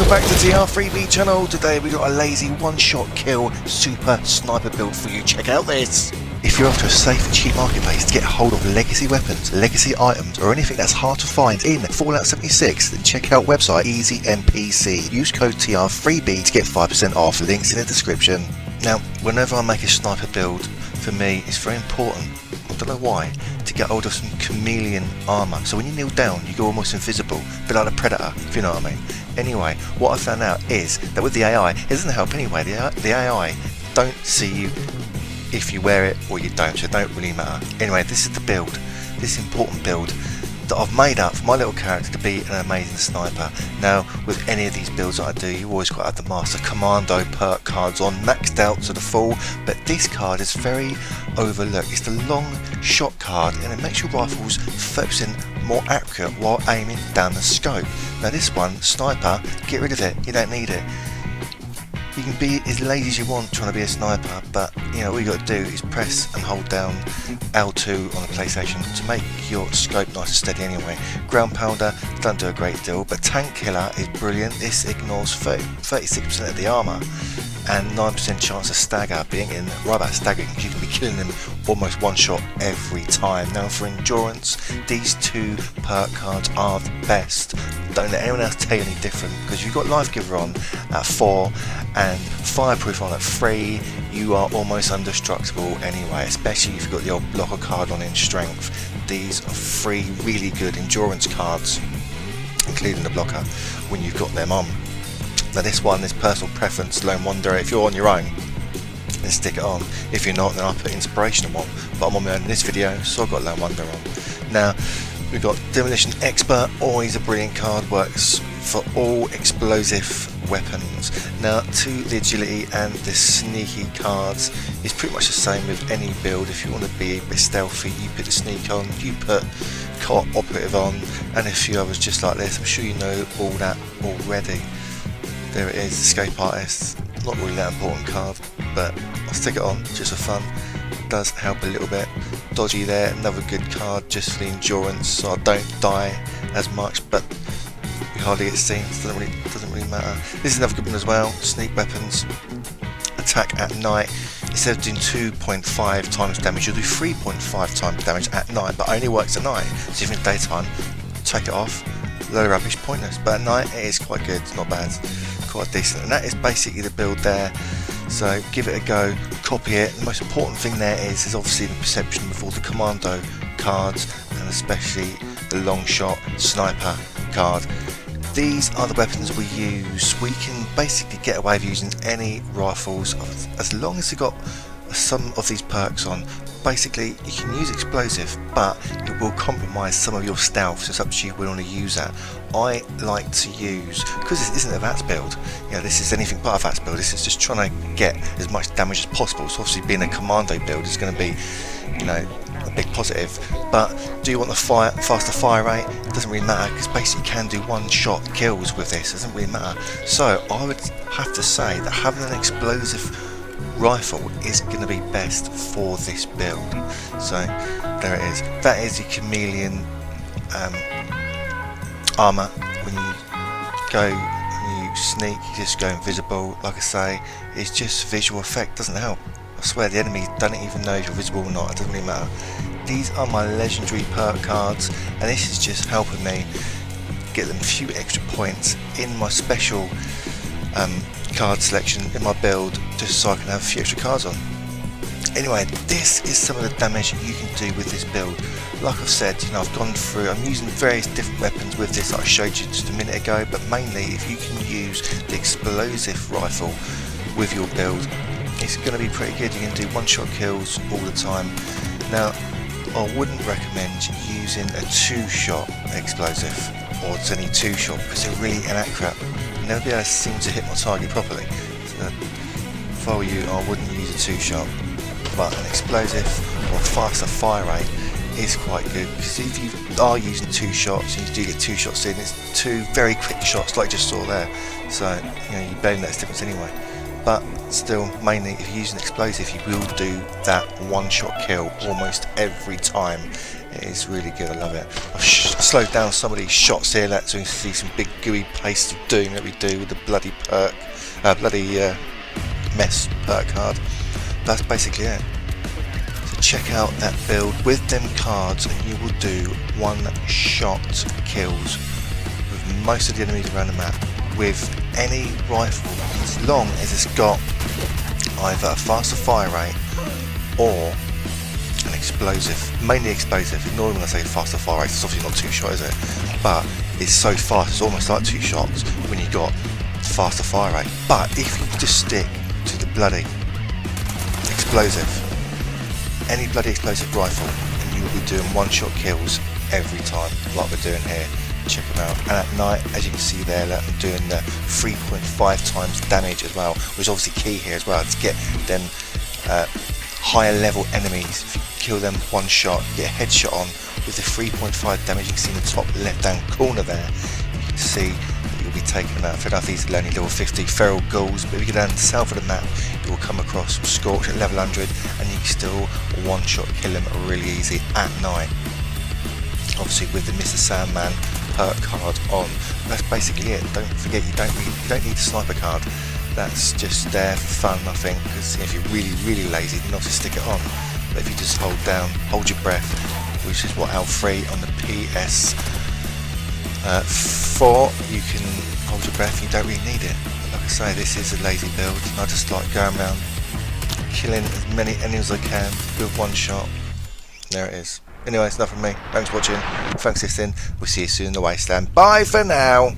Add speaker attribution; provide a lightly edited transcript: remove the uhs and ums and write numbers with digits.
Speaker 1: welcome back to the TR3B channel. Today we got a lazy one-shot kill super sniper build for you. Check out this. If you're after a safe and cheap marketplace to get hold of legacy weapons, legacy items, or anything that's hard to find in Fallout 76, then check out website EasyMPC. Use code TR3B to get 5% off. Links in the description. Now, whenever I make a sniper build, for me it's very important, I don't know why, to get hold of some chameleon armour. So when you kneel down, you go almost invisible, a bit like a predator, if you know what I mean. Anyway, what I found out is that with the AI, it doesn't help anyway. The AI don't see you if you wear it or you don't, so it don't really matter. Anyway, this is the build, this important build that I've made up for my little character to be an amazing sniper. Now, with any of these builds that I do, you always got to have the Master Commando perk cards on, maxed out to the full, but this card is very overlooked. It's the long shot card and it makes your rifles 30% more accurate while aiming down the scope. Now this one, sniper, get rid of it, you don't need it. You can be as lazy as you want trying to be a sniper, but you know all you got to do is press and hold down L2 on the PlayStation to make your scope nice and steady anyway. Ground pounder don't do a great deal, but tank killer is brilliant. This ignores 36% of the armour and 9% chance of stagger, being in right about staggering because you can be killing them almost one shot every time. Now for endurance, these two perk cards are the best. Don't let anyone else tell you any different, because you've got Life Giver on at 4 and Fireproof on at 3, you are almost indestructible anyway, especially if you've got the old blocker card on in strength. These are 3 really good endurance cards, including the blocker, when you've got them on. Now this one is personal preference, Lone Wanderer. If you're on your own, then stick it on. If you're not, then I put Inspiration on, but I'm on my own in this video, so I've got Lone Wanderer on. Now we've got Demolition Expert, always a brilliant card, works for all explosive weapons. Now to the agility and the sneaky cards, it's pretty much the same with any build. If you want to be a bit stealthy, you put the sneak on, you put Co-op Operative on, and a few others just like this. I'm sure you know all that already. There it is, Escape Artist. Not really that important card, but I'll stick it on just for fun. It does help a little bit. Dodgy there, another good card just for the endurance, so I don't die as much, but we hardly get seen, so it doesn't really matter. This is another good one as well, Sneak Weapons. Attack at night. Instead of doing 2.5 times damage, you'll do 3.5 times damage at night, but only works at night. So if in daytime, take it off, low rubbish, pointless, but at night it is quite good, it's not bad, quite decent. And that is basically the build there, so give it a go, copy it. The most important thing there is obviously the perception with all the commando cards, and especially the long shot sniper card. These are the weapons we use. We can basically get away with using any rifles as long as you've got some of these perks on. Basically you can use explosive, but it will compromise some of your stealth, so it's up to you when you want to use that. I like to use, because this isn't a VATS build, you know, this is anything but a VATS build, this is just trying to get as much damage as possible. So obviously being a commando build is going to be, you know, a big positive. But do you want the faster fire rate? It doesn't really matter, because basically you can do one shot kills with this, it doesn't really matter. So I would have to say that having an explosive rifle is going to be best for this build. So there it is, that is the chameleon armour. When you go and you sneak, you just go invisible. Like I say, it's just visual effect, doesn't help. I swear the enemy don't even know if you're visible or not, it doesn't really matter. These are my legendary perk cards, and this is just helping me get them a few extra points in my special card selection in my build, just so I can have a few extra cards on. Anyway, this is some of the damage you can do with this build. Like I've said, you know, I've gone through, I'm using various different weapons with this that I showed you just a minute ago, but mainly if you can use the explosive rifle with your build, it's going to be pretty good. You can do one-shot kills all the time. Now, I wouldn't recommend using a 2-shot explosive or any 2-shot, because they're really inaccurate. You'll never be able to seem to hit my target properly. So if I were you, I wouldn't use a 2-shot, but an explosive or faster fire rate is quite good, because if you are using 2 shots and you do get 2 shots in, it's 2 very quick shots like you just saw there, so you know, you barely notice the difference anyway. But still, mainly if you're using explosive, you will do that 1-shot kill almost every time. It is really good, I love it. I've slowed down some of these shots here, so you can see some big gooey paste of doom that we do with the bloody perk, mess perk card. That's basically it. So check out that build with them cards and you will do one-shot kills with most of the enemies around the map with any rifle, as long as it's got either a faster fire rate or an explosive, mainly explosive. Ignore when I say faster fire rate, it's obviously not two-shot, is it? But it's so fast, it's almost like two shots when you got faster fire rate. But if you just stick to the bloody explosive, any bloody explosive rifle, and you will be doing one-shot kills every time, like we're doing here. Check them out. And at night, as you can see there, look, I'm doing the 3.5 times damage as well, which is obviously key here as well to get them higher level enemies. If you kill them one shot, get a headshot on with the 3.5 damage. You can see in the top left hand corner there, you can see that you'll be taking out. Fair enough, these are only level 50 feral ghouls, but if you go down south of the map, you will come across some Scorch at level 100, and you can still one shot kill them really easy at night. Obviously with the Mr. Sandman perk card on. That's basically it. Don't forget, you don't need the sniper card. That's just there for fun, I think, because if you're really lazy, then obviously stick it on. But if you just hold down, hold your breath, which is what L3 on the PS4, you can hold your breath. You don't really need it. But like I say, this is a lazy build. I just like going around killing as many enemies as I can with one shot. There it is. Anyway, it's enough from me. Thanks for watching. Thanks for listening. We'll see you soon in the Wasteland. Bye for now.